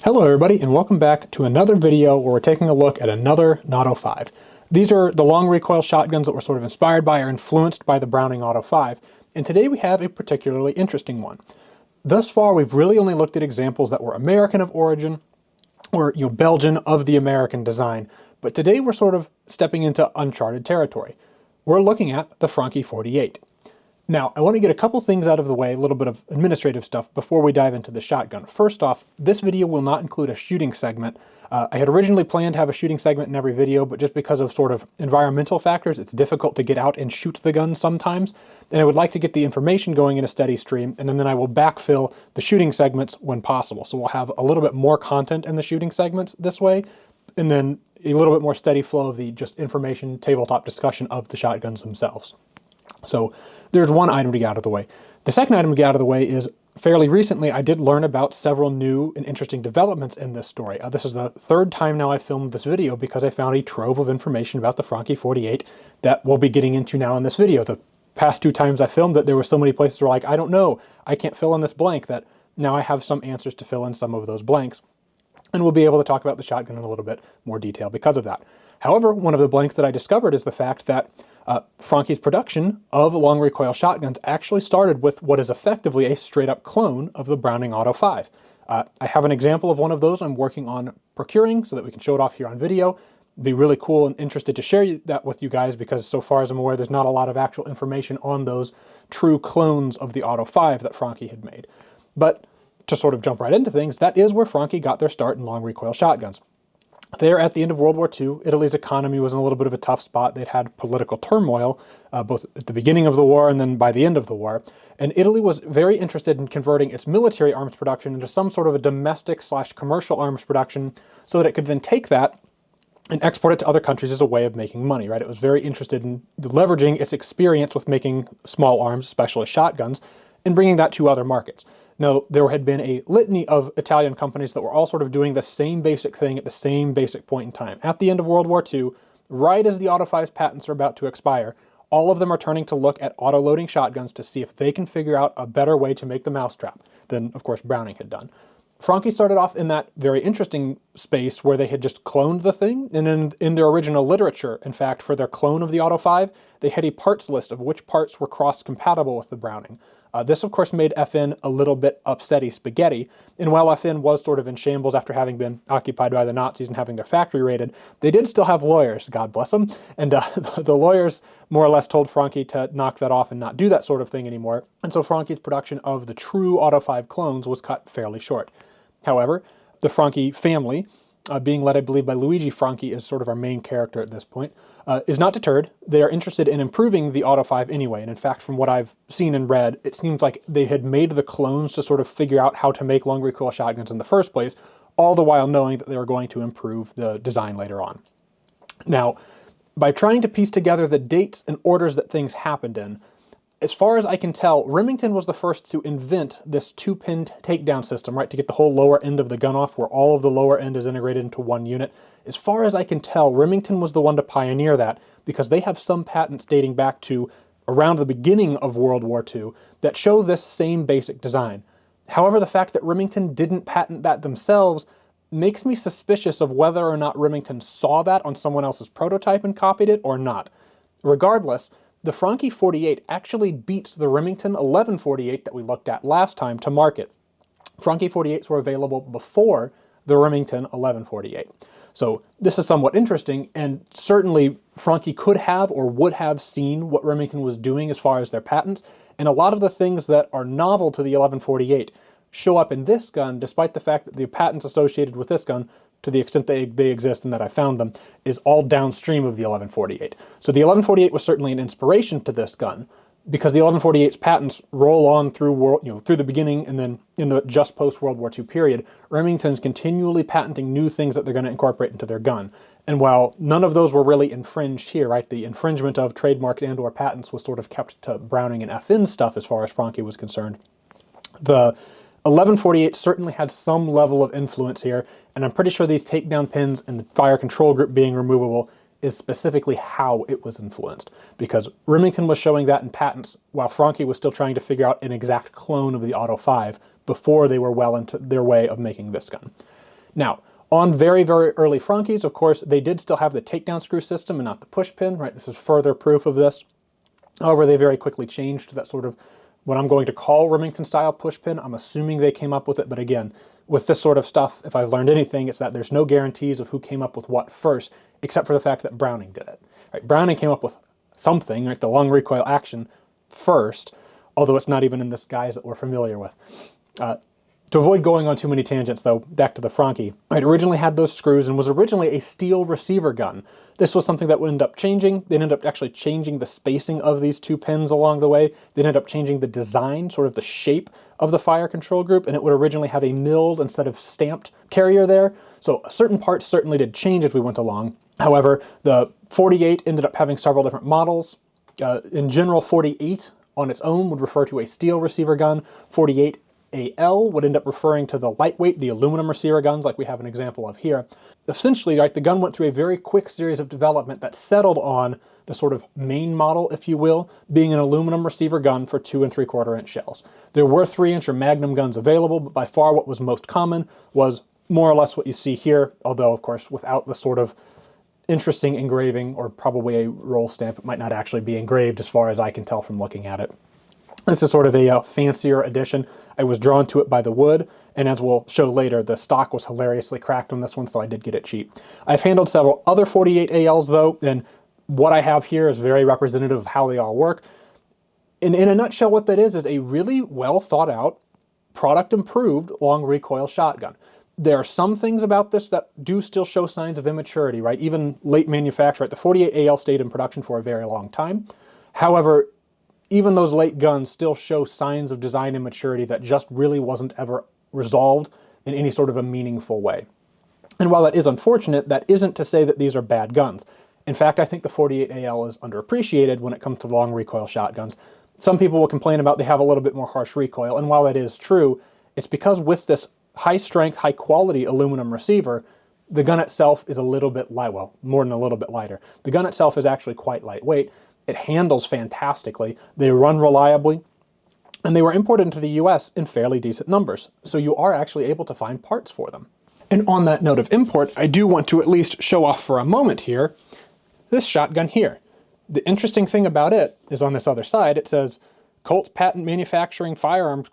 Hello everybody, and welcome back to another video where we're taking a look at another Auto 5. These are the long recoil shotguns that were sort of inspired by or influenced by the Browning Auto 5, and today we have a particularly interesting one. Thus far, we've really only looked at examples that were American of origin, or Belgian of the American design, but today we're sort of stepping into uncharted territory. We're looking at the Franchi 48. Now, I want to get a couple things out of the way, a little bit of administrative stuff, before we dive into the shotgun. First off, this video will not include a shooting segment. I had originally planned to have a shooting segment in every video, but just because of sort of environmental factors, it's difficult to get out and shoot the gun sometimes. And I would like to get the information going in a steady stream, and then I will backfill the shooting segments when possible. So we'll have a little bit more content in the shooting segments this way, and then a little bit more steady flow of the just information tabletop discussion of the shotguns themselves. So there's one item to get out of the way. The second item to get out of the way is fairly recently I did learn about several new and interesting developments in this story. This is the third time now I've filmed this video because I found a trove of information about the Franchi 48 that we'll be getting into now in this video. The past two times I filmed it, there were so many places where like, I don't know, I can't fill in this blank, that now I have some answers to fill in some of those blanks. And we'll be able to talk about the shotgun in a little bit more detail because of that. However, one of the blanks that I discovered is the fact that Franchi's production of long recoil shotguns actually started with what is effectively a straight up clone of the Browning Auto 5. I have an example of one of those I'm working on procuring so that we can show it off here on video. It'd be really cool and interested to share that with you guys because so far as I'm aware, there's not a lot of actual information on those true clones of the Auto 5 that Franchi had made. But to sort of jump right into things, that is where Franchi got their start in long recoil shotguns. There, at the end of World War II, Italy's economy was in a little bit of a tough spot. They'd had political turmoil, both at the beginning of the war and then by the end of the war. And Italy was very interested in converting its military arms production into some sort of a domestic/commercial arms production so that it could then take that and export it to other countries as a way of making money, right? It was very interested in leveraging its experience with making small arms, especially shotguns, and bringing that to other markets. Now, there had been a litany of Italian companies that were all sort of doing the same basic thing at the same basic point in time. At the end of World War II, right as the Auto 5's patents are about to expire, all of them are turning to look at auto-loading shotguns to see if they can figure out a better way to make the mousetrap than, of course, Browning had done. Franchi started off in that very interesting space where they had just cloned the thing, and in their original literature, in fact, for their clone of the Auto 5, they had a parts list of which parts were cross-compatible with the Browning. This, of course, made FN a little bit upsetty spaghetti, and while FN was sort of in shambles after having been occupied by the Nazis and having their factory raided, they did still have lawyers, God bless them, and the lawyers more or less told Franchi to knock that off and not do that sort of thing anymore, and so Franchi's production of the true Auto 5 clones was cut fairly short. However, the Franchi family, being led, I believe, by Luigi Franchi as sort of our main character at this point, is not deterred. They are interested in improving the Auto 5 anyway, and in fact, from what I've seen and read, it seems like they had made the clones to sort of figure out how to make long recoil shotguns in the first place, all the while knowing that they were going to improve the design later on. Now, by trying to piece together the dates and orders that things happened in, as far as I can tell, Remington was the first to invent this two-pin takedown system, right, to get the whole lower end of the gun off, where all of the lower end is integrated into one unit. As far as I can tell, Remington was the one to pioneer that, because they have some patents dating back to around the beginning of World War II that show this same basic design. However, the fact that Remington didn't patent that themselves makes me suspicious of whether or not Remington saw that on someone else's prototype and copied it or not. Regardless, the Franchi 48 actually beats the Remington 1148 that we looked at last time to market. Franchi 48s were available before the Remington 1148. So this is somewhat interesting, and certainly Franchi could have or would have seen what Remington was doing as far as their patents, and a lot of the things that are novel to the 1148 show up in this gun, despite the fact that the patents associated with this gun, to the extent they exist and that I found them, is all downstream of the 1148. So the 1148 was certainly an inspiration to this gun, because the 1148's patents roll on through through the beginning, and then in the just post-World War II period, Remington's continually patenting new things that they're going to incorporate into their gun. And while none of those were really infringed here, right, the infringement of trademarks and or patents was sort of kept to Browning and FN stuff as far as Franchi was concerned, the 1148 certainly had some level of influence here, and I'm pretty sure these takedown pins and the fire control group being removable is specifically how it was influenced, because Remington was showing that in patents while Franchi was still trying to figure out an exact clone of the Auto 5 before they were well into their way of making this gun. Now, on very, very early Franchis, of course, they did still have the takedown screw system and not the push pin, right? This is further proof of this. However, they very quickly changed to that sort of what I'm going to call Remington-style push pin. I'm assuming they came up with it, but again, with this sort of stuff, if I've learned anything, it's that there's no guarantees of who came up with what first, except for the fact that Browning did it. Right? Browning came up with something, like the long recoil action, first, although it's not even in this guise that we're familiar with. To avoid going on too many tangents, though, back to the Franchi. It originally had those screws and was originally a steel receiver gun. This was something that would end up changing. They ended up actually changing the spacing of these two pins along the way. They ended up changing the design, sort of the shape of the fire control group, and it would originally have a milled instead of stamped carrier there. So certain parts certainly did change as we went along. However, the 48 ended up having several different models. In general, 48 on its own would refer to a steel receiver gun. 48AL would end up referring to the lightweight, the aluminum receiver guns like we have an example of here. Essentially, like, the gun went through a very quick series of development that settled on the sort of main model, if you will, being an aluminum receiver gun for 2 3/4 inch shells. There were 3-inch or Magnum guns available, but by far what was most common was more or less what you see here, although of course without the sort of interesting engraving, or probably a roll stamp. It might not actually be engraved as far as I can tell from looking at it. This is sort of a fancier edition. I was drawn to it by the wood, and as we'll show later, the stock was hilariously cracked on this one, so I did get it cheap. I've handled several other 48ALs though, and what I have here is very representative of how they all work. In a nutshell, what that is a really well thought out, product improved long recoil shotgun. There are some things about this that do still show signs of immaturity, right? Even late manufacture, right? The 48AL stayed in production for a very long time. However, even those late guns still show signs of design immaturity that just really wasn't ever resolved in any sort of a meaningful way. And while that is unfortunate, that isn't to say that these are bad guns. In fact, I think the 48AL is underappreciated when it comes to long recoil shotguns. Some people will complain about they have a little bit more harsh recoil, and while that is true, it's because with this high strength, high quality aluminum receiver, the gun itself is a little bit light, well, more than a little bit lighter. The gun itself is actually quite lightweight. It handles fantastically, they run reliably, and they were imported into the US in fairly decent numbers, so you are actually able to find parts for them. And on that note of import, I do want to at least show off for a moment here this shotgun here. The interesting thing about it is on this other side, it says Colts Patent Manufacturing Firearms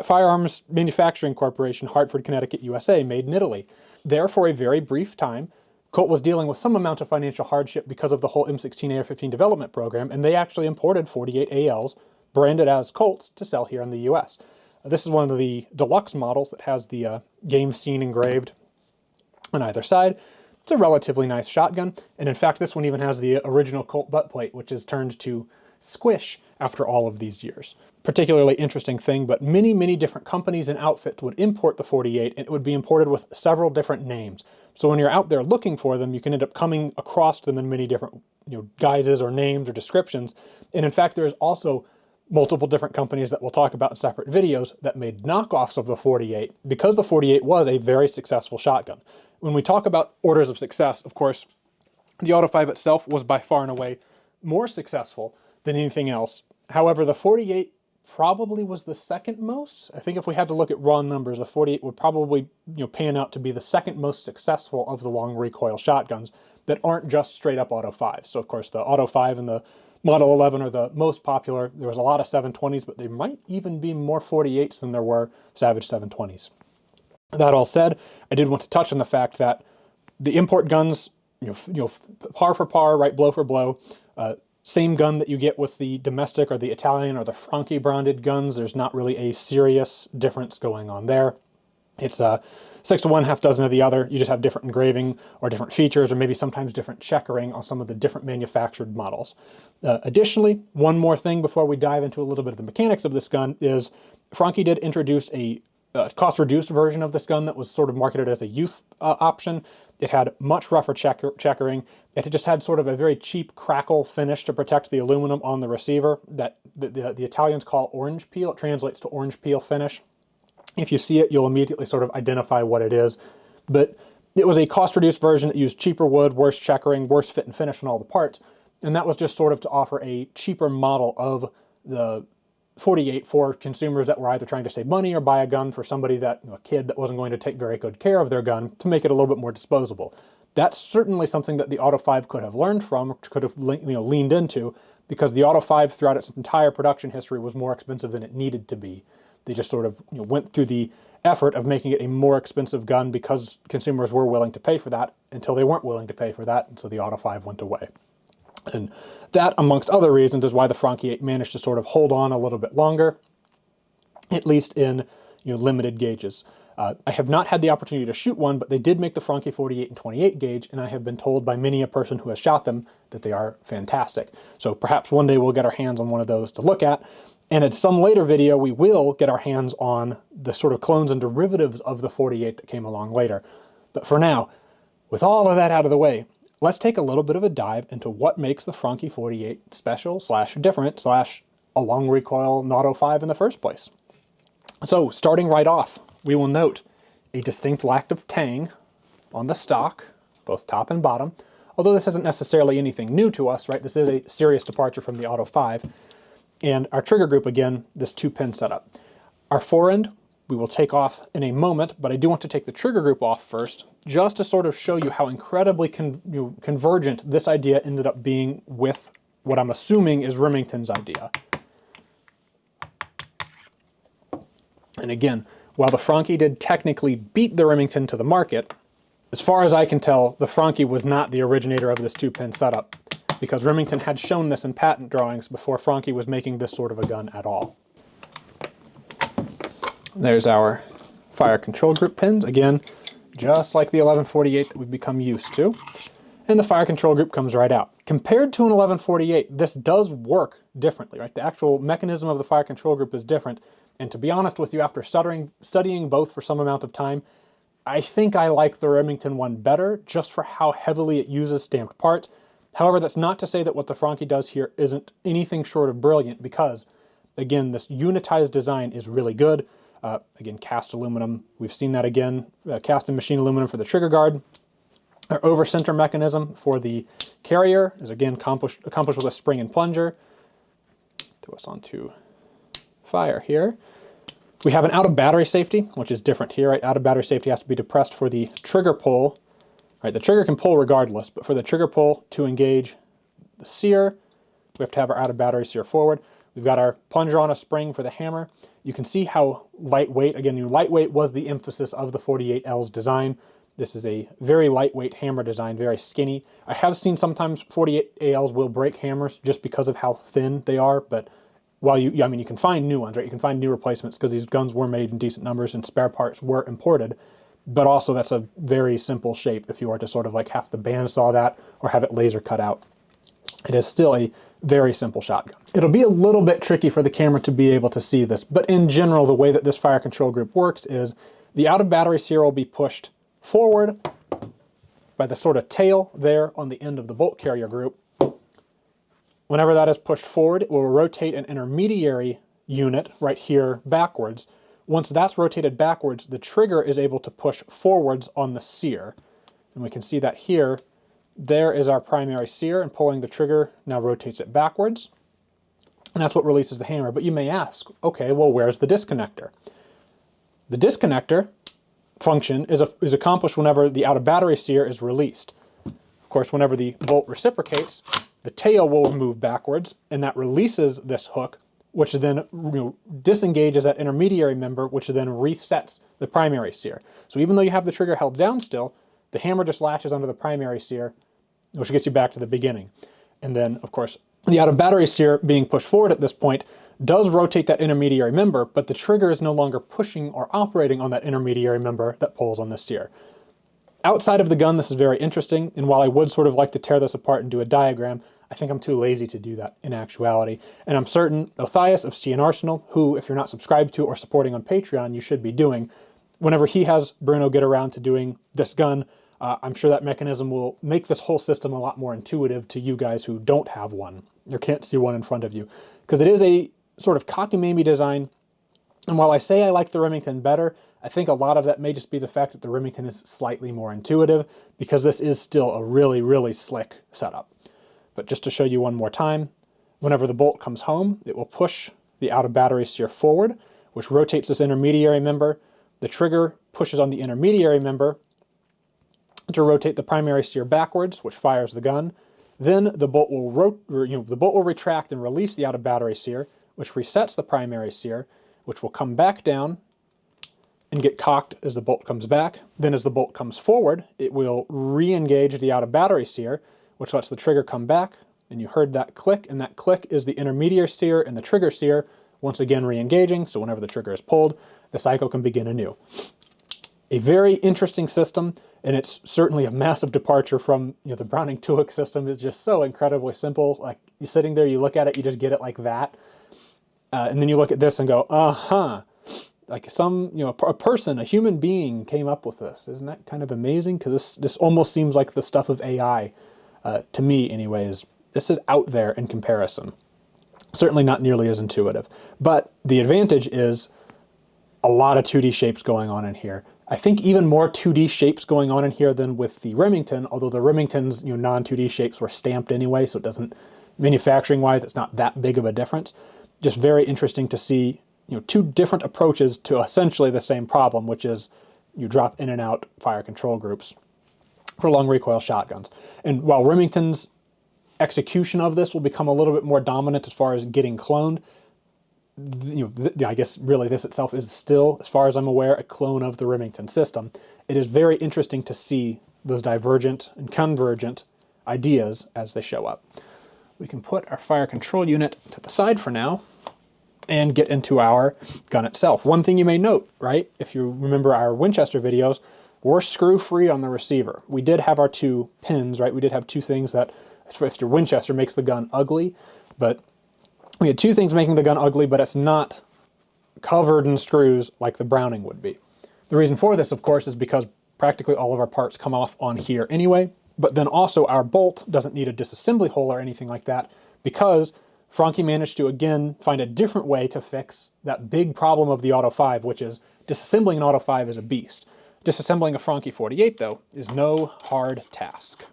Firearms Manufacturing Corporation, Hartford, Connecticut, USA, made in Italy. There, for a very brief time, Colt was dealing with some amount of financial hardship because of the whole M16 AR-15 development program, and they actually imported 48ALs branded as Colts to sell here in the US. This is one of the deluxe models that has the game scene engraved on either side. It's a relatively nice shotgun, and in fact this one even has the original Colt butt plate, which is turned to squish after all of these years. Particularly interesting thing, but many different companies and outfits would import the 48, and it would be imported with several different names. So when you're out there looking for them, you can end up coming across them in many different guises or names or descriptions. And in fact, there's also multiple different companies that we'll talk about in separate videos that made knockoffs of the 48 because the 48 was a very successful shotgun. When we talk about orders of success, of course, the Auto 5 itself was by far and away more successful than anything else. However, the 48 probably was the second most. I think if we had to look at raw numbers, the 48 would probably pan out to be the second most successful of the long recoil shotguns that aren't just straight up Auto 5s. So of course the Auto 5 and the Model 11 are the most popular. There was a lot of 720s, but there might even be more 48s than there were Savage 720s. That all said, I did want to touch on the fact that the import guns, par for par, right, blow for blow, same gun that you get with the domestic or the Italian or the Franchi branded guns. There's not really a serious difference going on there. It's 6 to 1, half dozen of the other. You just have different engraving or different features, or maybe sometimes different checkering on some of the different manufactured models. Additionally, one more thing before we dive into a little bit of the mechanics of this gun is Franchi did introduce a cost-reduced version of this gun that was sort of marketed as a youth option. It had much rougher checkering. It just had sort of a very cheap crackle finish to protect the aluminum on the receiver that the Italians call orange peel. It translates to orange peel finish. If you see it, you'll immediately sort of identify what it is. But it was a cost-reduced version that used cheaper wood, worse checkering, worse fit and finish on all the parts. And that was just sort of to offer a cheaper model of the 48 for consumers that were either trying to save money or buy a gun for somebody that, a kid that wasn't going to take very good care of their gun, to make it a little bit more disposable. That's certainly something that the Auto 5 could have learned from, or could have leaned into, because the Auto 5 throughout its entire production history was more expensive than it needed to be. They just sort of went through the effort of making it a more expensive gun because consumers were willing to pay for that until they weren't willing to pay for that, and so the Auto 5 went away. And that, amongst other reasons, is why the Franchi 8 managed to sort of hold on a little bit longer, at least in limited gauges. I have not had the opportunity to shoot one, but they did make the Franchi 48 and 28 gauge, and I have been told by many a person who has shot them that they are fantastic. So perhaps one day we'll get our hands on one of those to look at, and in some later video we will get our hands on the sort of clones and derivatives of the 48 that came along later. But for now, with all of that out of the way, let's take a little bit of a dive into what makes the Franchi 48 special / different / a long recoil Auto 5 in the first place. So starting right off, we will note a distinct lack of tang on the stock, both top and bottom, although this isn't necessarily anything new to us, right? This is a serious departure from the Auto 5. And our trigger group, again, this 2-pin setup. Our forend, we will take off in a moment, but I do want to take the trigger group off first, just to sort of show you how incredibly convergent this idea ended up being with what I'm assuming is Remington's idea. And again, while the Franchi did technically beat the Remington to the market, as far as I can tell, the Franchi was not the originator of this 2-pin setup, because Remington had shown this in patent drawings before Franchi was making this sort of a gun at all. There's our fire control group pins, again, just like the 1148 that we've become used to. And the fire control group comes right out. Compared to an 1148, this does work differently, right? The actual mechanism of the fire control group is different. And to be honest with you, after studying both for some amount of time, I think I like the Remington one better, just for how heavily it uses stamped parts. However, that's not to say that what the Franchi does here isn't anything short of brilliant, because, again, this unitized design is really good. Again, cast aluminum, we've seen that again, cast and machine aluminum for the trigger guard. Our over-center mechanism for the carrier is again accomplished with a spring and plunger. Throw us onto fire here. We have an out-of-battery safety, which is different here, right? Out-of-battery safety has to be depressed for the trigger pull. Right, the trigger can pull regardless, but for the trigger pull to engage the sear, we have to have our out-of-battery sear forward. We've got our plunger on a spring for the hammer. You can see how lightweight, again, lightweight was the emphasis of the 48L's design. This is a very lightweight hammer design, very skinny. I have seen sometimes 48ALs will break hammers just because of how thin they are, but while you can find new ones, right? You can find new replacements because these guns were made in decent numbers and spare parts were imported, but also that's a very simple shape if you were to sort of like have to bandsaw that or have it laser cut out. It is still a very simple shotgun. It'll be a little bit tricky for the camera to be able to see this, but in general, the way that this fire control group works is the out-of-battery sear will be pushed forward by the sort of tail there on the end of the bolt carrier group. Whenever that is pushed forward, it will rotate an intermediary unit right here backwards. Once that's rotated backwards, the trigger is able to push forwards on the sear. And we can see that here. There is our primary sear, and pulling the trigger now rotates it backwards. And that's what releases the hammer. But you may ask, okay, well, where's the disconnector? The disconnector function is accomplished whenever the out-of-battery sear is released. Of course, whenever the bolt reciprocates, the tail will move backwards, and that releases this hook, which then disengages that intermediary member, which then resets the primary sear. So even though you have the trigger held down still, the hammer just latches onto the primary sear, which gets you back to the beginning. And then, of course, the out-of-battery sear being pushed forward at this point does rotate that intermediary member, but the trigger is no longer pushing or operating on that intermediary member that pulls on the sear. Outside of the gun, this is very interesting, and while I would sort of like to tear this apart and do a diagram, I think I'm too lazy to do that in actuality. And I'm certain Othias of Stee & Arsenal, who, if you're not subscribed to or supporting on Patreon, you should be doing, whenever he has Bruno get around to doing this gun, I'm sure that mechanism will make this whole system a lot more intuitive to you guys who don't have one, or can't see one in front of you. Because it is a sort of cockamamie design, and while I say I like the Remington better, I think a lot of that may just be the fact that the Remington is slightly more intuitive, because this is still a really, really slick setup. But just to show you one more time, whenever the bolt comes home, it will push the out of battery sear forward, which rotates this intermediary member. The trigger pushes on the intermediary member to rotate the primary sear backwards, which fires the gun. Then the bolt will retract and release the out of battery sear, which resets the primary sear, which will come back down and get cocked as the bolt comes back. Then as the bolt comes forward, it will re-engage the out of battery sear, which lets the trigger come back. And you heard that click, and that click is the intermediary sear and the trigger sear once again re-engaging, so whenever the trigger is pulled, the cycle can begin anew. A very interesting system, and it's certainly a massive departure from the Browning 2-hook system. Is just so incredibly simple. Like, you're sitting there, you look at it, you just get it like that. And then you look at this and go, uh-huh. Like a person, a human being came up with this. Isn't that kind of amazing? Because this almost seems like the stuff of AI, to me anyways. This is out there in comparison. Certainly not nearly as intuitive. But the advantage is a lot of 2D shapes going on in here. I think even more 2D shapes going on in here than with the Remington, although the Remington's non-2D shapes were stamped anyway, so it doesn't, manufacturing-wise, it's not that big of a difference. Just very interesting to see two different approaches to essentially the same problem, which is you drop in and out fire control groups for long recoil shotguns. And while Remington's execution of this will become a little bit more dominant as far as getting cloned, I guess really this itself is still, as far as I'm aware, a clone of the Remington system. It is very interesting to see those divergent and convergent ideas as they show up. We can put our fire control unit to the side for now and get into our gun itself. One thing you may note, right, if you remember our Winchester videos, we're screw-free on the receiver. We did have our two pins, right? We did have two things that, if your Winchester makes the gun ugly, but we had two things making the gun ugly, but it's not covered in screws like the Browning would be. The reason for this, of course, is because practically all of our parts come off on here anyway, but then also our bolt doesn't need a disassembly hole or anything like that, because Franchi managed to, again, find a different way to fix that big problem of the Auto 5, which is disassembling an Auto 5 is a beast. Disassembling a Franchi 48, though, is no hard task.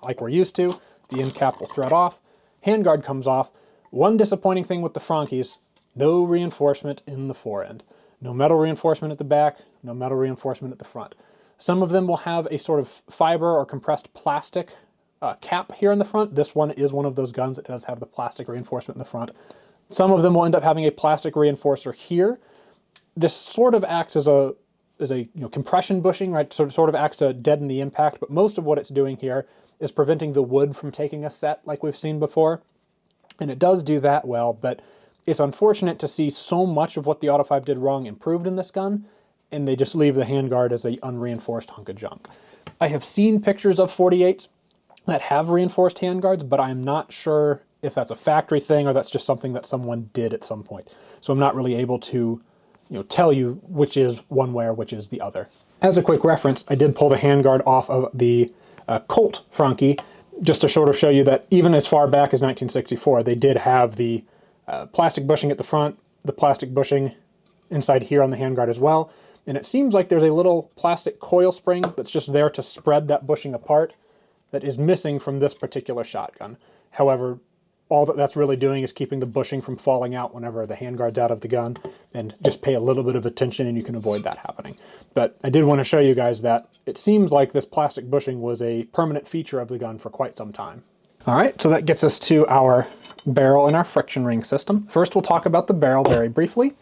Like we're used to, the end cap will thread off, handguard comes off. One disappointing thing with the Franchis, no reinforcement in the forend. No metal reinforcement at the back, no metal reinforcement at the front. Some of them will have a sort of fiber or compressed plastic cap here in the front. This one is one of those guns that does have the plastic reinforcement in the front. Some of them will end up having a plastic reinforcer here. This sort of acts as a compression bushing, right? Sort of acts to deaden the impact, but most of what it's doing here is preventing the wood from taking a set like we've seen before. And it does do that well, but it's unfortunate to see so much of what the Auto 5 did wrong improved in this gun, and they just leave the handguard as a unreinforced hunk of junk. I have seen pictures of 48s that have reinforced handguards, but I'm not sure if that's a factory thing or that's just something that someone did at some point. So I'm not really able to tell you which is one way or which is the other. As a quick reference, I did pull the handguard off of the Colt Franchi, just to sort of show you that even as far back as 1964, they did have the plastic bushing at the front, the plastic bushing inside here on the handguard as well. And it seems like there's a little plastic coil spring that's just there to spread that bushing apart that is missing from this particular shotgun. However, all that's really doing is keeping the bushing from falling out whenever the handguard's out of the gun, and just pay a little bit of attention and you can avoid that happening. But I did want to show you guys that it seems like this plastic bushing was a permanent feature of the gun for quite some time. All right, so that gets us to our barrel and our friction ring system. First, we'll talk about the barrel very briefly.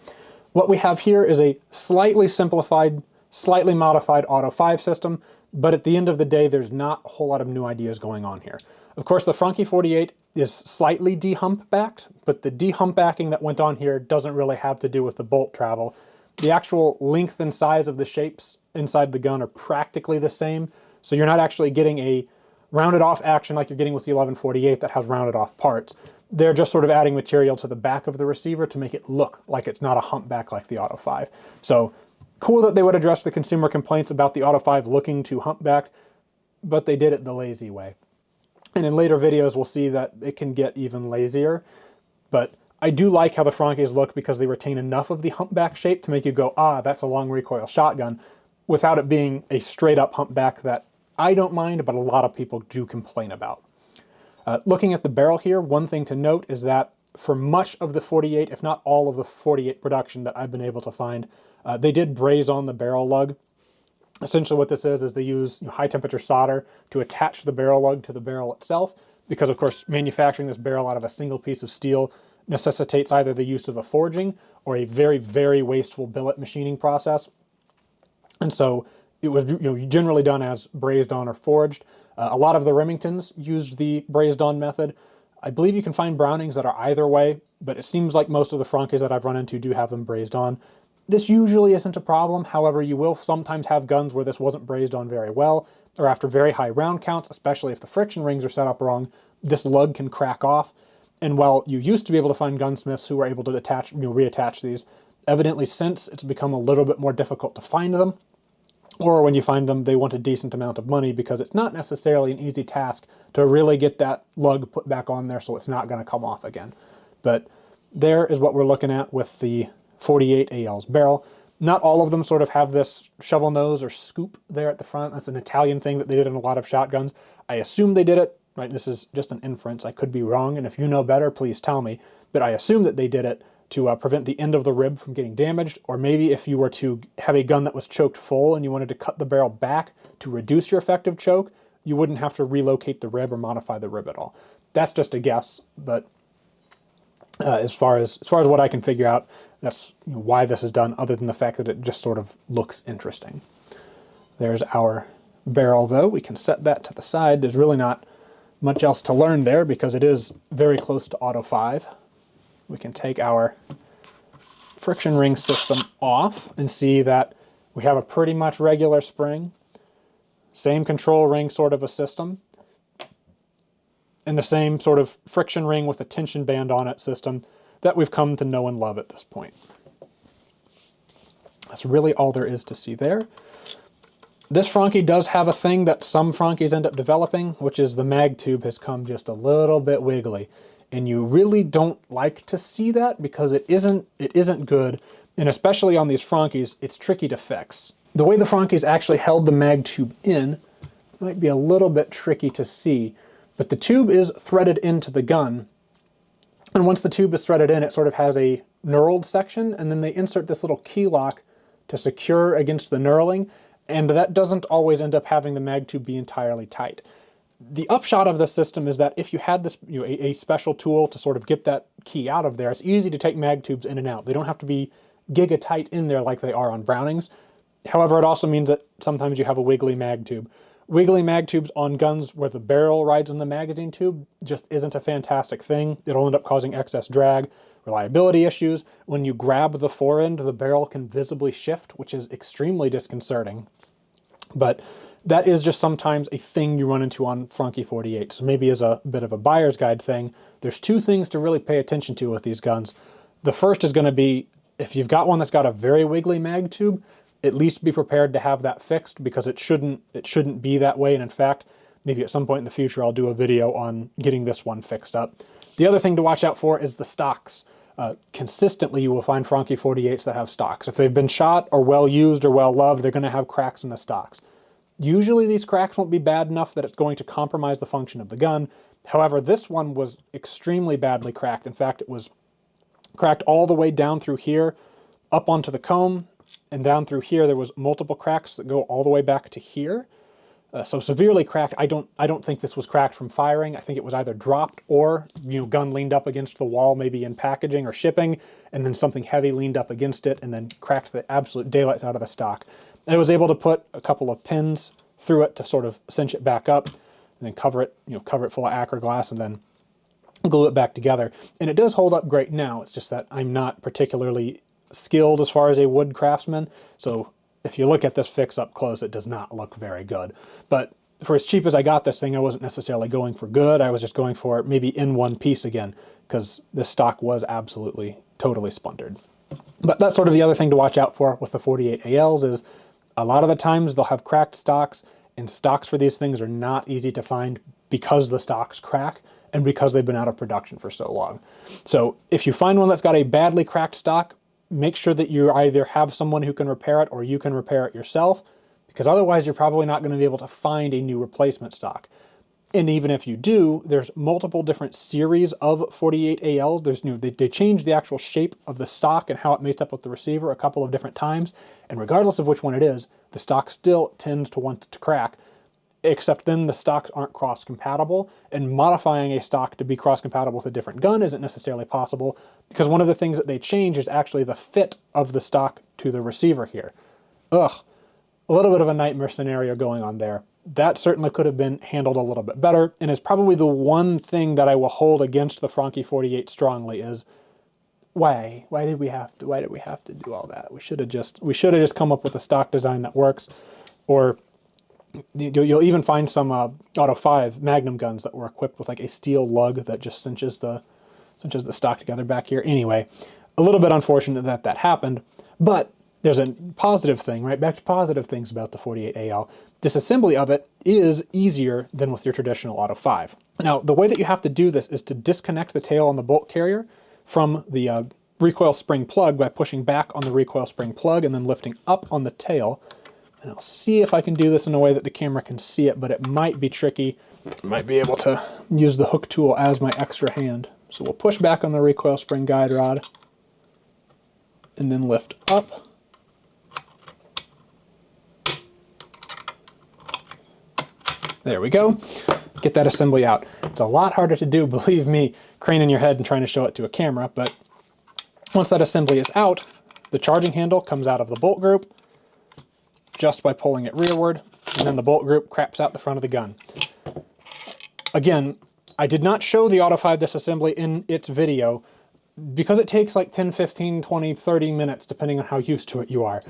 What we have here is a slightly simplified, slightly modified Auto 5 system, but at the end of the day, there's not a whole lot of new ideas going on here. Of course, the Franchi 48 is slightly de-humpbacked, but the de-humpbacking that went on here doesn't really have to do with the bolt travel. The actual length and size of the shapes inside the gun are practically the same, so you're not actually getting a rounded off action like you're getting with the 1148 that has rounded off parts. They're just sort of adding material to the back of the receiver to make it look like it's not a humpback like the Auto 5. So cool that they would address the consumer complaints about the Auto 5 looking too humpbacked, but they did it the lazy way. And in later videos, we'll see that it can get even lazier. But I do like how the Franchis look because they retain enough of the humpback shape to make you go, ah, that's a long recoil shotgun, without it being a straight up humpback that I don't mind, but a lot of people do complain about. Looking at the barrel here, one thing to note is that for much of the 48, if not all of the 48 production that I've been able to find, they did braze on the barrel lug. Essentially what this is they use high temperature solder to attach the barrel lug to the barrel itself, because of course manufacturing this barrel out of a single piece of steel necessitates either the use of a forging or a very, very wasteful billet machining process. And so it was generally done as brazed on or forged. A lot of the Remingtons used the brazed on method. I believe you can find Brownings that are either way, but it seems like most of the Franchis that I've run into do have them brazed on. This usually isn't a problem. However, you will sometimes have guns where this wasn't brazed on very well, or after very high round counts, especially if the friction rings are set up wrong, this lug can crack off. And while you used to be able to find gunsmiths who were able to reattach these, evidently since it's become a little bit more difficult to find them, or when you find them, they want a decent amount of money because it's not necessarily an easy task to really get that lug put back on there so it's not going to come off again. But there is what we're looking at with the 48AL's barrel. Not all of them sort of have this shovel nose or scoop there at the front. That's an Italian thing that they did in a lot of shotguns. I assume they did it, right? This is just an inference. I could be wrong, and if you know better, please tell me. But I assume that they did it to prevent the end of the rib from getting damaged, or maybe if you were to have a gun that was choked full and you wanted to cut the barrel back to reduce your effective choke, you wouldn't have to relocate the rib or modify the rib at all. That's just a guess, but as far as what I can figure out, that's why this is done, other than the fact that it just sort of looks interesting. There's our barrel, though. We can set that to the side. There's really not much else to learn there because it is very close to Auto 5. We can take our friction ring system off and see that we have a pretty much regular spring, same control ring sort of a system, and the same sort of friction ring with a tension band on it system that we've come to know and love at this point. That's really all there is to see there. This Franchi does have a thing that some Franchis end up developing, which is the mag tube has come just a little bit wiggly. And you really don't like to see that because it isn't good, and especially on these Franchis, it's tricky to fix. The way the Franchis actually held the mag tube in might be a little bit tricky to see, but the tube is threaded into the gun, and once the tube is threaded in, it sort of has a knurled section, and then they insert this little key lock to secure against the knurling, and that doesn't always end up having the mag tube be entirely tight. The upshot of this system is that if you had this, a special tool to sort of get that key out of there, it's easy to take mag tubes in and out. They don't have to be giga tight in there like they are on Brownings. However, it also means that sometimes you have a wiggly mag tube. Wiggly mag tubes on guns where the barrel rides on the magazine tube just isn't a fantastic thing. It'll end up causing excess drag, reliability issues. When you grab the forend, the barrel can visibly shift, which is extremely disconcerting. But that is just sometimes a thing you run into on Franchi 48. So maybe as a bit of a buyer's guide thing, there's two things to really pay attention to with these guns. The first is going to be, if you've got one that's got a very wiggly mag tube, at least be prepared to have that fixed, because it shouldn't be that way. And in fact, maybe at some point in the future, I'll do a video on getting this one fixed up. The other thing to watch out for is the stocks. Consistently, you will find Franchi 48s that have stocks. If they've been shot or well used or well loved, they're going to have cracks in the stocks. Usually these cracks won't be bad enough that it's going to compromise the function of the gun. However, this one was extremely badly cracked. In fact, it was cracked all the way down through here, up onto the comb, and down through here there was multiple cracks that go all the way back to here. So severely cracked. I don't think this was cracked from firing. I think it was either dropped or gun leaned up against the wall, maybe in packaging or shipping, and then something heavy leaned up against it and then cracked the absolute daylights out of the stock. I was able to put a couple of pins through it to sort of cinch it back up, and then cover it full of acrylic glass, and then glue it back together. And it does hold up great now. It's just that I'm not particularly skilled as far as a wood craftsman, so if you look at this fix up close, it does not look very good. But for as cheap as I got this thing, I wasn't necessarily going for good. I was just going for maybe in one piece again, because this stock was absolutely, totally splintered. But that's sort of the other thing to watch out for with the 48ALs is a lot of the times they'll have cracked stocks, and stocks for these things are not easy to find because the stocks crack and because they've been out of production for so long. So if you find one that's got a badly cracked stock, make sure that you either have someone who can repair it or you can repair it yourself, because otherwise you're probably not going to be able to find a new replacement stock. And even if you do, there's multiple different series of 48ALs. There's they changed the actual shape of the stock and how it mates up with the receiver a couple of different times. And regardless of which one it is, the stock still tends to want to crack, except then the stocks aren't cross-compatible. And modifying a stock to be cross-compatible with a different gun isn't necessarily possible, because one of the things that they change is actually the fit of the stock to the receiver here. Ugh, a little bit of a nightmare scenario going on there. That certainly could have been handled a little bit better, and is probably the one thing that I will hold against the Franchi 48 strongly is, why did we have to do all that? We should have just come up with a stock design that works. Or you'll even find some Auto 5 Magnum guns that were equipped with like a steel lug that just cinches the stock together back here. Anyway, a little bit unfortunate that that happened, but there's a positive thing, right? Back to positive things about the 48AL. Disassembly of it is easier than with your traditional Auto 5. Now, the way that you have to do this is to disconnect the tail on the bolt carrier from the recoil spring plug by pushing back on the recoil spring plug and then lifting up on the tail. And I'll see if I can do this in a way that the camera can see it, but it might be tricky. I might be able to use the hook tool as my extra hand. So we'll push back on the recoil spring guide rod and then lift up. There we go. Get that assembly out. It's a lot harder to do, believe me, craning your head and trying to show it to a camera, but once that assembly is out, the charging handle comes out of the bolt group just by pulling it rearward, and then the bolt group craps out the front of the gun. Again, I did not show the Auto 5 disassembly in its video because it takes like 10, 15, 20, 30 minutes, depending on how used to it you are.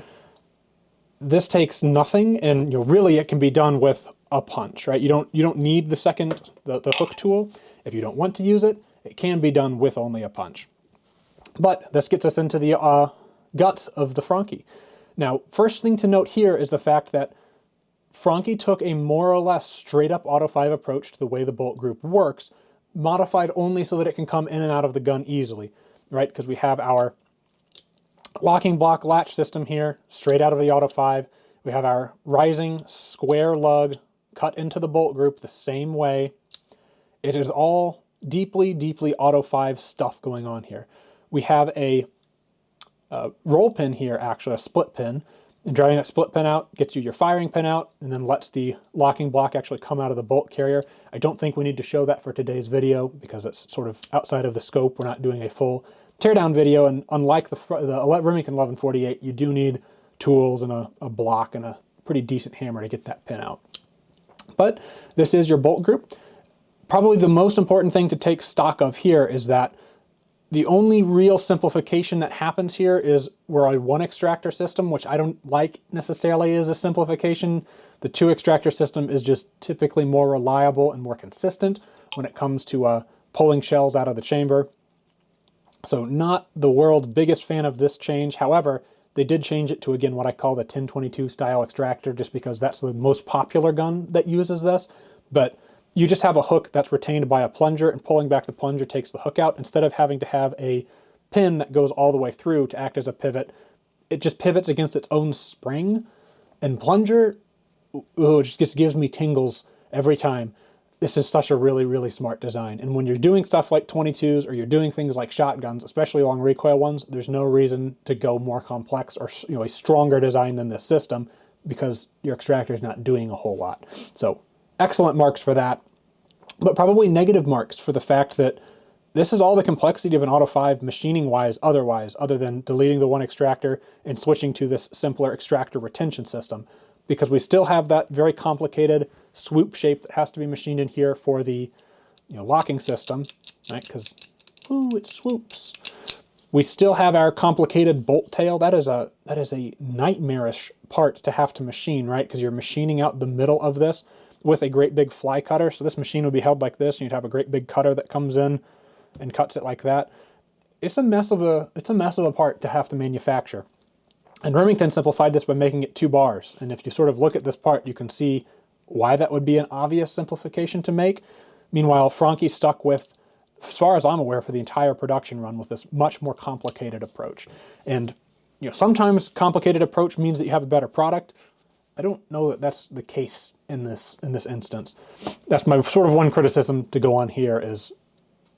This takes nothing, and really it can be done with a punch, right? You don't need the hook tool. If you don't want to use it, it can be done with only a punch. But this gets us into the guts of the Franchi. Now, first thing to note here is the fact that Franchi took a more or less straight up Auto 5 approach to the way the bolt group works, modified only so that it can come in and out of the gun easily, right? Because we have our locking block latch system here, straight out of the Auto 5. We have our rising square lug cut into the bolt group the same way. It is all deeply, deeply Auto 5 stuff going on here. We have a roll pin here, actually, a split pin. And driving that split pin out gets you your firing pin out and then lets the locking block actually come out of the bolt carrier. I don't think we need to show that for today's video because it's sort of outside of the scope. We're not doing a full teardown video, and unlike the Remington 1148, you do need tools and a block and a pretty decent hammer to get that pin out. But this is your bolt group. Probably the most important thing to take stock of here is that the only real simplification that happens here is we're a one extractor system, which I don't like necessarily as a simplification. The two extractor system is just typically more reliable and more consistent when it comes to pulling shells out of the chamber. So not the world's biggest fan of this change. However, they did change it to, again, what I call the 1022 style extractor, just because that's the most popular gun that uses this. But you just have a hook that's retained by a plunger, and pulling back the plunger takes the hook out. Instead of having to have a pin that goes all the way through to act as a pivot, it just pivots against its own spring. And plunger, it just gives me tingles every time. This is such a really, really smart design. And when you're doing stuff like 22s or you're doing things like shotguns, especially long recoil ones, there's no reason to go more complex or a stronger design than this system because your extractor is not doing a whole lot. So excellent marks for that, but probably negative marks for the fact that this is all the complexity of an Auto 5 machining-wise other than deleting the one extractor and switching to this simpler extractor retention system, because we still have that very complicated swoop shape that has to be machined in here for the locking system, right? Because, ooh, it swoops. We still have our complicated bolt tail. That is a nightmarish part to have to machine, right? Because you're machining out the middle of this with a great big fly cutter. So this machine would be held like this, and you'd have a great big cutter that comes in and cuts it like that. It's a mess of a part to have to manufacture. And Remington simplified this by making it 2 bars. And if you sort of look at this part, you can see why that would be an obvious simplification to make. Meanwhile, Franchi stuck with, as far as I'm aware, for the entire production run with this much more complicated approach. And sometimes complicated approach means that you have a better product. I don't know that that's the case in this instance. That's my sort of one criticism to go on here is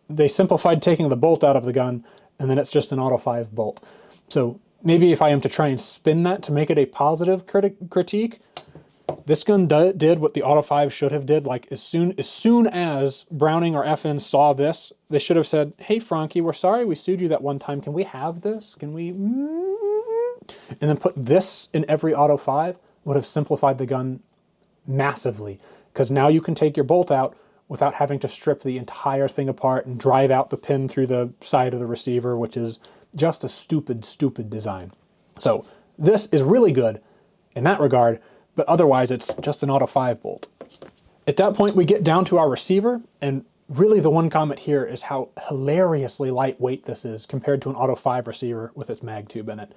they simplified taking the bolt out of the gun, and then it's just an auto 5 bolt. So maybe if I am to try and spin that to make it a positive critique, this gun did what the auto 5 should have did. Like as soon as Browning or FN saw this, they should have said, "Hey Franchi, we're sorry we sued you that one time. Can we have this? Can we?" And then put this in every auto 5 would have simplified the gun massively, because now you can take your bolt out without having to strip the entire thing apart and drive out the pin through the side of the receiver, which is just a stupid, stupid design. So this is really good in that regard, but otherwise it's just an auto 5 bolt. At that point we get down to our receiver, and really the one comment here is how hilariously lightweight this is compared to an auto 5 receiver with its mag tube in it.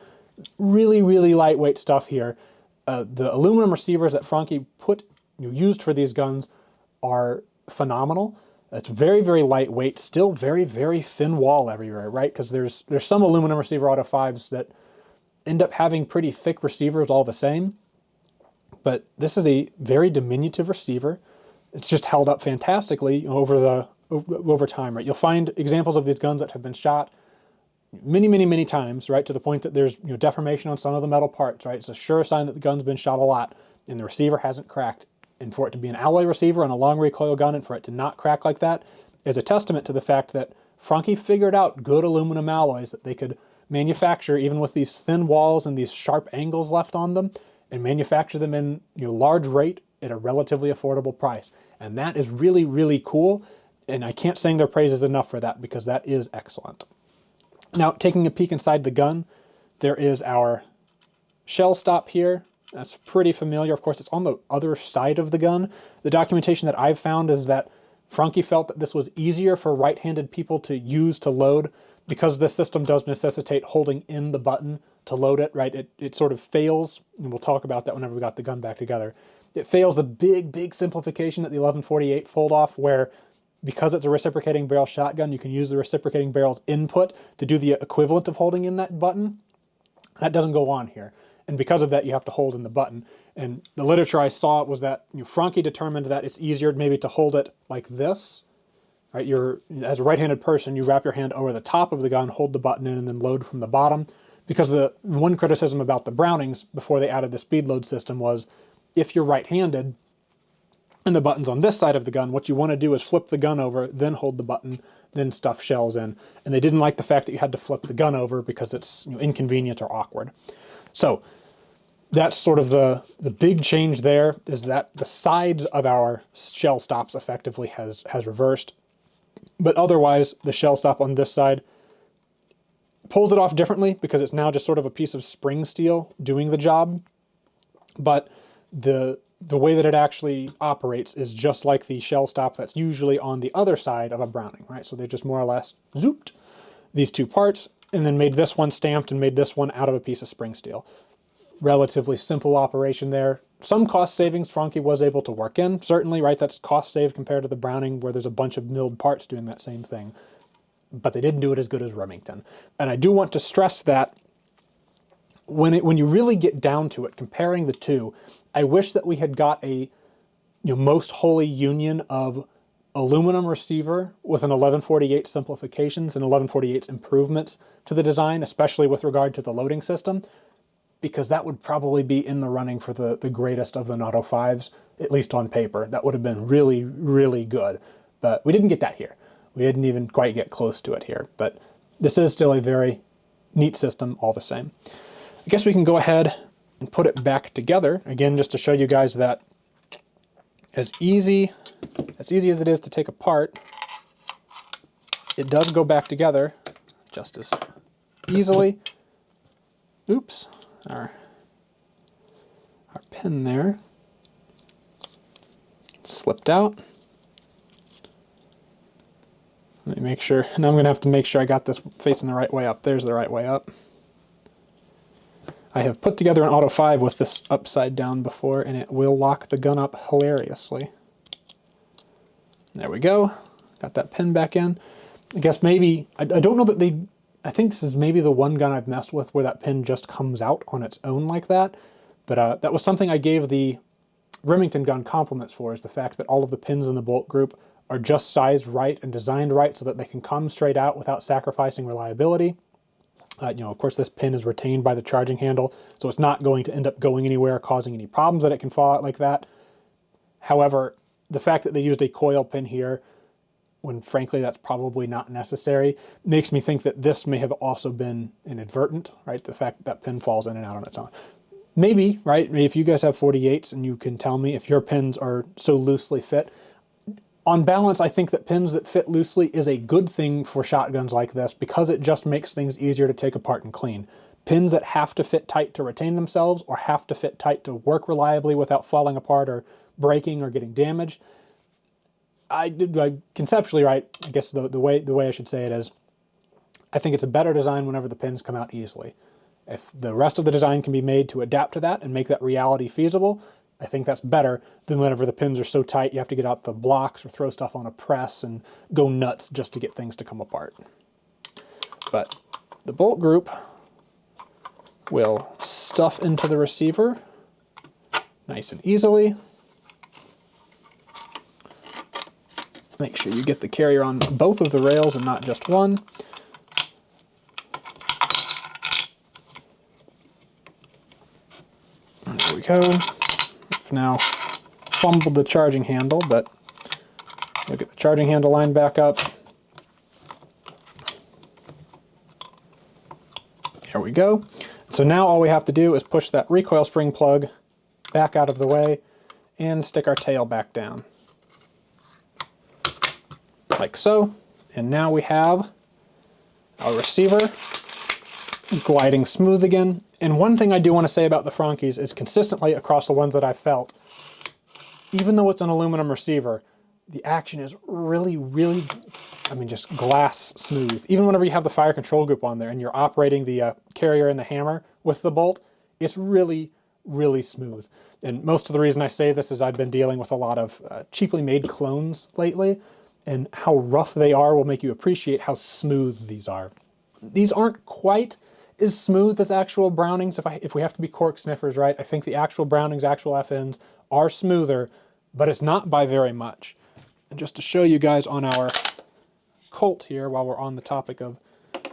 Really, really lightweight stuff here. The aluminum receivers that Franchi used for these guns are phenomenal. It's very, very lightweight, still very, very thin wall everywhere, right? Because there's some aluminum receiver auto 5s that end up having pretty thick receivers all the same. But this is a very diminutive receiver. It's just held up fantastically over time, right? You'll find examples of these guns that have been shot many, many, many times, right? To the point that there's deformation on some of the metal parts, right? It's a sure sign that the gun's been shot a lot and the receiver hasn't cracked. And for it to be an alloy receiver on a long recoil gun and for it to not crack like that is a testament to the fact that Franchi figured out good aluminum alloys that they could manufacture even with these thin walls and these sharp angles left on them, and manufacture them in large rate at a relatively affordable price. And that is really, really cool. And I can't sing their praises enough for that, because that is excellent. Now, taking a peek inside the gun, there is our shell stop here. That's pretty familiar. Of course, it's on the other side of the gun. The documentation that I've found is that Franchi felt that this was easier for right-handed people to use to load, because this system does necessitate holding in the button to load it, right? It sort of fails, and we'll talk about that whenever we got the gun back together. It fails the big, big simplification that the 1148 pulled off, where because it's a reciprocating barrel shotgun, you can use the reciprocating barrel's input to do the equivalent of holding in that button. That doesn't go on here. And because of that, you have to hold in the button. And the literature I saw was that Franchi determined that it's easier maybe to hold it like this. Right? As a right-handed person, you wrap your hand over the top of the gun, hold the button in, and then load from the bottom. Because the one criticism about the Brownings before they added the speed load system was, if you're right-handed and the button's on this side of the gun, what you want to do is flip the gun over, then hold the button, then stuff shells in. And they didn't like the fact that you had to flip the gun over because it's inconvenient or awkward. So that's sort of the big change there, is that the sides of our shell stops effectively has reversed. But otherwise, the shell stop on this side pulls it off differently, because it's now just sort of a piece of spring steel doing the job. But the way that it actually operates is just like the shell stop that's usually on the other side of a Browning, right? So they just more or less zooped these two parts and then made this one stamped and made this one out of a piece of spring steel. Relatively simple operation there. Some cost savings Franchi was able to work in, certainly, right? That's cost saved compared to the Browning, where there's a bunch of milled parts doing that same thing. But they didn't do it as good as Remington. And I do want to stress that when you really get down to it, comparing the two, I wish that we had got a most holy union of aluminum receiver with an 1148 simplifications and 1148's improvements to the design, especially with regard to the loading system, because that would probably be in the running for the greatest of the Auto 5s, at least on paper. That would have been really, really good. But we didn't get that here. We didn't even quite get close to it here. But this is still a very neat system all the same. I guess we can go ahead and put it back together, again, just to show you guys that as easy as it is to take apart, it does go back together just as easily. Oops, our pin there slipped out. Let me make sure, and I'm going to have to make sure I got this facing the right way up. There's the right way up. I have put together an Auto 5 with this upside down before, and it will lock the gun up hilariously. There we go. Got that pin back in. I guess maybe, I don't know that I think this is maybe the one gun I've messed with where that pin just comes out on its own like that. But that was something I gave the Remington gun compliments for, is the fact that all of the pins in the bolt group are just sized right and designed right so that they can come straight out without sacrificing reliability. Of course, this pin is retained by the charging handle, so it's not going to end up going anywhere, causing any problems that it can fall out like that. However, the fact that they used a coil pin here, when frankly that's probably not necessary, makes me think that this may have also been inadvertent, right? The fact that that pin falls in and out on its own. Maybe, right? If you guys have 48s and you can tell me if your pins are so loosely fit. On balance, I think that pins that fit loosely is a good thing for shotguns like this because it just makes things easier to take apart and clean. Pins that have to fit tight to retain themselves or have to fit tight to work reliably without falling apart or breaking or getting damaged, I conceptually, right, I guess the way I should say it is, I think it's a better design whenever the pins come out easily. If the rest of the design can be made to adapt to that and make that reality feasible, I think that's better than whenever the pins are so tight you have to get out the blocks or throw stuff on a press and go nuts just to get things to come apart. But the bolt group will stuff into the receiver nice and easily. Make sure you get the carrier on both of the rails and not just one. There we go. I've now fumbled the charging handle, but we'll get the charging handle line back up. There we go. So now all we have to do is push that recoil spring plug back out of the way and stick our tail back down. Like so. And now we have our receiver gliding smooth again. And one thing I do want to say about the Franchis is consistently across the ones that I've felt, even though it's an aluminum receiver, the action is really, just glass smooth. Even whenever you have the fire control group on there and you're operating the carrier and the hammer with the bolt, it's really smooth. And most of the reason I say this is I've been dealing with a lot of cheaply made clones lately, and how rough they are will make you appreciate how smooth these are. These aren't quite as smooth as actual Brownings if we have to be cork sniffers, right? I think the actual Brownings, actual FNs are smoother, but it's not by very much. And just to show you guys on our Colt here, while we're on the topic of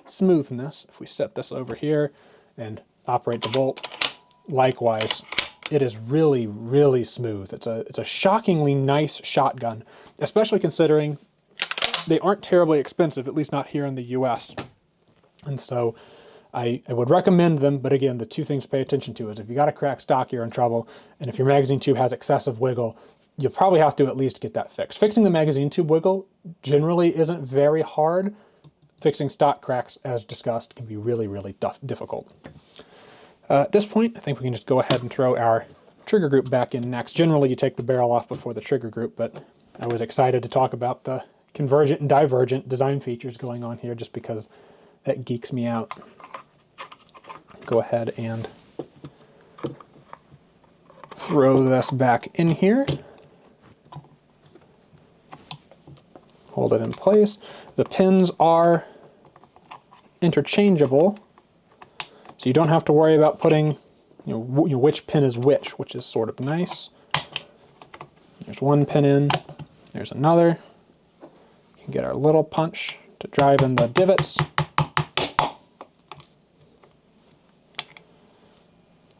smoothness, if we set this over here and operate the bolt, likewise, it is really smooth. It's a shockingly nice shotgun, especially considering they aren't terribly expensive, at least not here in the US. And so I would recommend them, but again, the two things to pay attention to is if you got a cracked stock, you're in trouble, and if your magazine tube has excessive wiggle, you'll probably have to at least get that fixed. Fixing the magazine tube wiggle generally isn't very hard. Fixing stock cracks, as discussed, can be really difficult. At this point, I think we can just go ahead and throw our trigger group back in next. Generally, you take the barrel off before the trigger group, but I was excited to talk about the convergent and divergent design features going on here just because that geeks me out. Go ahead and throw this back in here. Hold it in place. The pins are interchangeable, so you don't have to worry about putting which pin is which is sort of nice. There's one pin in, there's another. You can get our little punch to drive in the divots.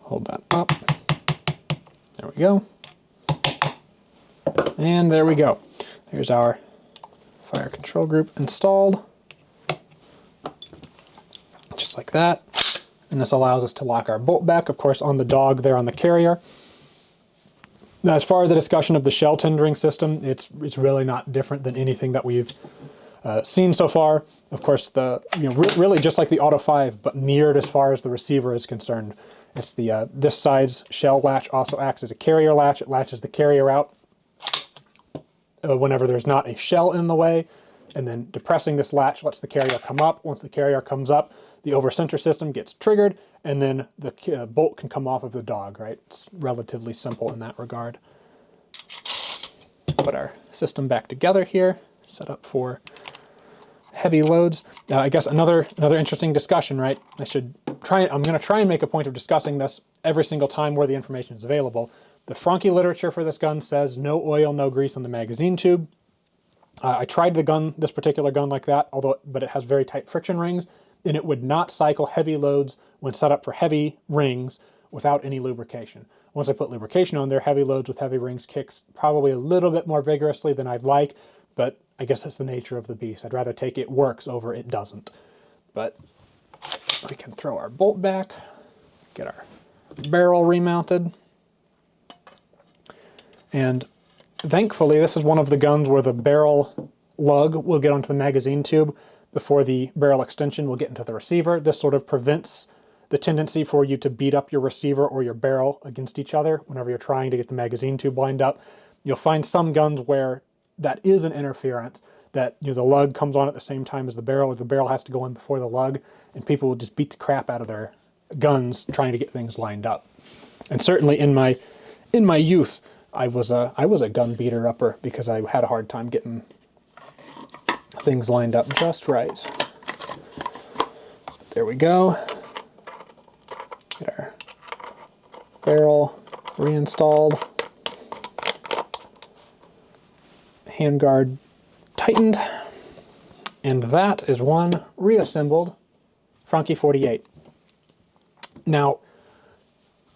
Hold that up. There we go. And there we go. There's our fire control group installed. Just like that. And this allows us to lock our bolt back, of course, on the dog there on the carrier. Now, as far as the discussion of the shell tendering system, it's really not different than anything that we've seen so far. Of course, really just like the Auto 5, but mirrored as far as the receiver is concerned. It's the this side's shell latch also acts as a carrier latch. It latches the carrier out whenever there's not a shell in the way, and then depressing this latch lets the carrier come up. Once the carrier comes up, the over-center system gets triggered, and then the bolt can come off of the dog, right? It's relatively simple in that regard. Put our system back together here, set up for heavy loads. I guess another interesting discussion, right? I'm going to try and make a point of discussing this every single time where the information is available. The Franchi literature for this gun says no oil, no grease on the magazine tube. I tried this particular gun like that, but it has very tight friction rings, and it would not cycle heavy loads when set up for heavy rings without any lubrication. Once I put lubrication on there, heavy loads with heavy rings kicks probably a little bit more vigorously than I'd like, but I guess that's the nature of the beast. I'd rather take it works over it doesn't. But we can throw our bolt back, get our barrel remounted, and thankfully this is one of the guns where the barrel lug will get onto the magazine tube before the barrel extension will get into the receiver. This sort of prevents the tendency for you to beat up your receiver or your barrel against each other whenever you're trying to get the magazine tube lined up. You'll find some guns where that is an interference, that the lug comes on at the same time as the barrel, or the barrel has to go in before the lug, and people will just beat the crap out of their guns trying to get things lined up. And certainly in my youth, I was a gun beater upper because I had a hard time getting things lined up just right. There we go. Get our barrel reinstalled. Handguard tightened. And that is one reassembled Franchi 48. Now,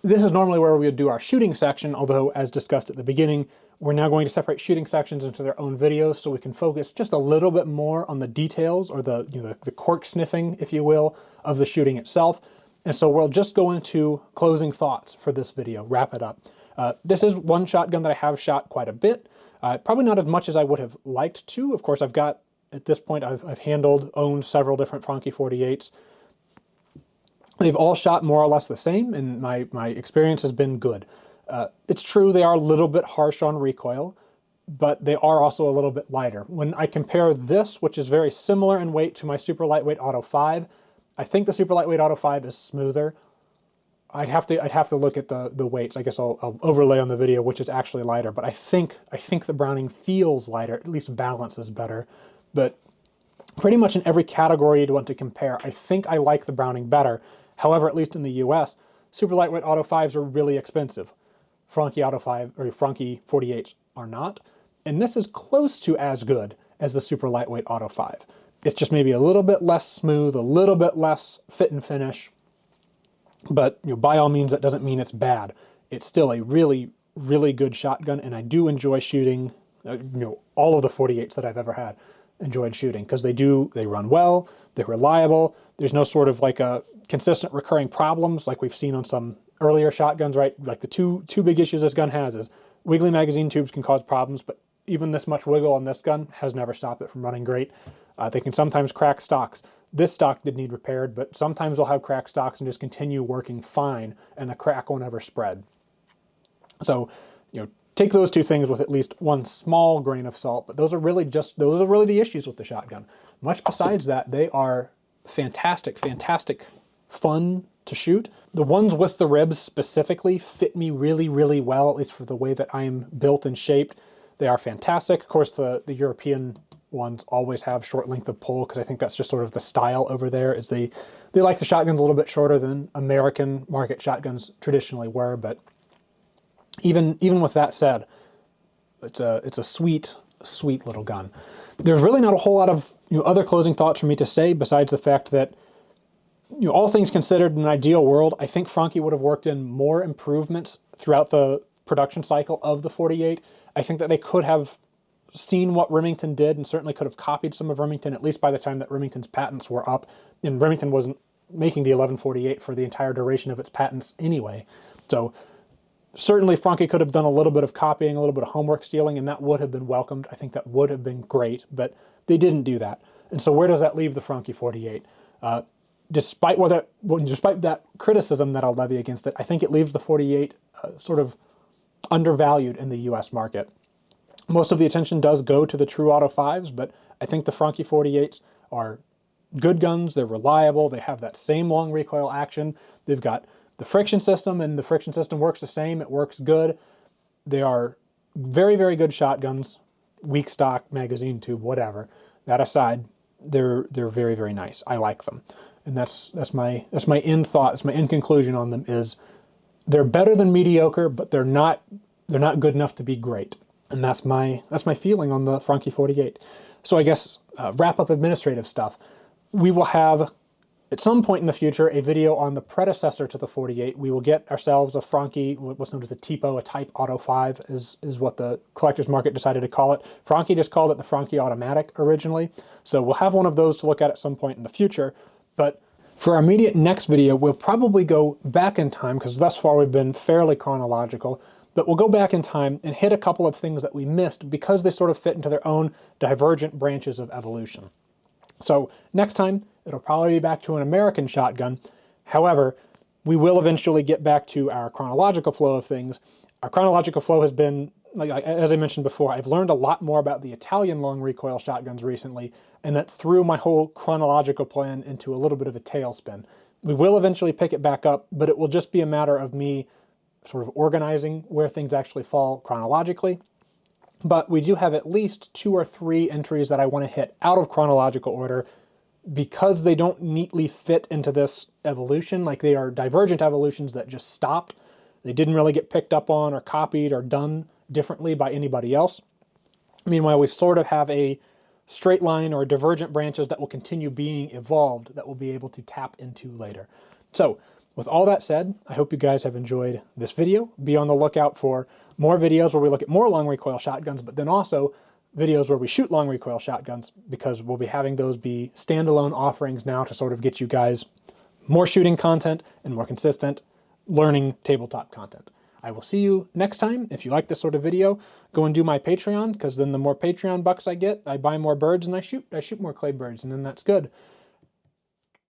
this is normally where we would do our shooting section, although as discussed at the beginning, we're now going to separate shooting sections into their own videos so we can focus just a little bit more on the details, or the cork sniffing, if you will, of the shooting itself. And so we'll just go into closing thoughts for this video, wrap it up. This is one shotgun that I have shot quite a bit. Probably not as much as I would have liked to. Of course, at this point, I've owned several different Franchi 48s. They've all shot more or less the same, and my experience has been good. It's true they are a little bit harsh on recoil, but they are also a little bit lighter. When I compare this, which is very similar in weight, to my super lightweight Auto 5, I think the super lightweight Auto 5 is smoother. I'd have to look at the weights. I guess I'll overlay on the video which is actually lighter, but I think the Browning feels lighter, at least balances better. But pretty much in every category you'd want to compare, I think I like the Browning better. However, at least in the US, super lightweight Auto 5s are really expensive. Franchi Auto 5 or Franchi 48s are not, and this is close to as good as the super lightweight Auto 5. It's just maybe a little bit less smooth, a little bit less fit and finish, but by all means that doesn't mean it's bad. It's still a really, really good shotgun, and I do enjoy shooting. All of the 48s that I've ever had enjoyed shooting because they run well, they're reliable. There's no sort of like a consistent recurring problems like we've seen on some earlier shotguns, right? Like the two big issues this gun has is wiggly magazine tubes can cause problems, but even this much wiggle on this gun has never stopped it from running great. They can sometimes crack stocks. This stock did need repaired, but sometimes they'll have cracked stocks and just continue working fine, and the crack won't ever spread. So, take those two things with at least one small grain of salt, but those are really the issues with the shotgun. Much besides that, they are fantastic fun to shoot. The ones with the ribs specifically fit me really, really well, at least for the way that I am built and shaped. They are fantastic. Of course, the European ones always have short length of pull because I think that's just sort of the style over there. Is they like the shotguns a little bit shorter than American market shotguns traditionally were. But even with that said, it's a sweet little gun. There's really not a whole lot of other closing thoughts for me to say besides the fact that all things considered, in an ideal world, I think Franchi would have worked in more improvements throughout the production cycle of the 48. I think that they could have seen what Remington did and certainly could have copied some of Remington, at least by the time that Remington's patents were up. And Remington wasn't making the 1148 for the entire duration of its patents anyway. So certainly Franchi could have done a little bit of copying, a little bit of homework stealing, and that would have been welcomed. I think that would have been great, but they didn't do that. And so where does that leave the Franchi 48? Despite that criticism that I'll levy against it, I think it leaves the 48 sort of undervalued in the US market. Most of the attention does go to the true Auto 5s, but I think the Franchi 48s are good guns, they're reliable, they have that same long recoil action, they've got the friction system, and the friction system works the same, it works good. They are very, very good shotguns, weak stock, magazine tube, whatever. That aside, they're very, very nice. I like them. And that's my end thought, that's my end conclusion on them is they're better than mediocre, but they're not good enough to be great. And that's my feeling on the Franchi 48. So I guess wrap up administrative stuff. We will have, at some point in the future, a video on the predecessor to the 48. We will get ourselves a Franchi, what's known as the Tipo, a Type Auto 5 is what the collector's market decided to call it. Franchi just called it the Franchi Automatic originally. So we'll have one of those to look at some point in the future. But for our immediate next video, we'll probably go back in time, because thus far we've been fairly chronological, but we'll go back in time and hit a couple of things that we missed because they sort of fit into their own divergent branches of evolution. So next time, it'll probably be back to an American shotgun. However, we will eventually get back to our chronological flow of things. Our chronological flow has been, as I mentioned before, I've learned a lot more about the Italian long recoil shotguns recently, and that threw my whole chronological plan into a little bit of a tailspin. We will eventually pick it back up, but it will just be a matter of me sort of organizing where things actually fall chronologically. But we do have at least 2 or 3 entries that I want to hit out of chronological order because they don't neatly fit into this evolution. Like, they are divergent evolutions that just stopped. They didn't really get picked up on or copied or done differently by anybody else. Meanwhile, we sort of have a straight line or divergent branches that will continue being evolved that we'll be able to tap into later. So, with all that said, I hope you guys have enjoyed this video. Be on the lookout for more videos where we look at more long recoil shotguns, but then also videos where we shoot long recoil shotguns, because we'll be having those be standalone offerings now to sort of get you guys more shooting content and more consistent learning tabletop content. I will see you next time. If you like this sort of video, go and do my Patreon, because then the more Patreon bucks I get, I buy more birds and I shoot more clay birds, and then that's good.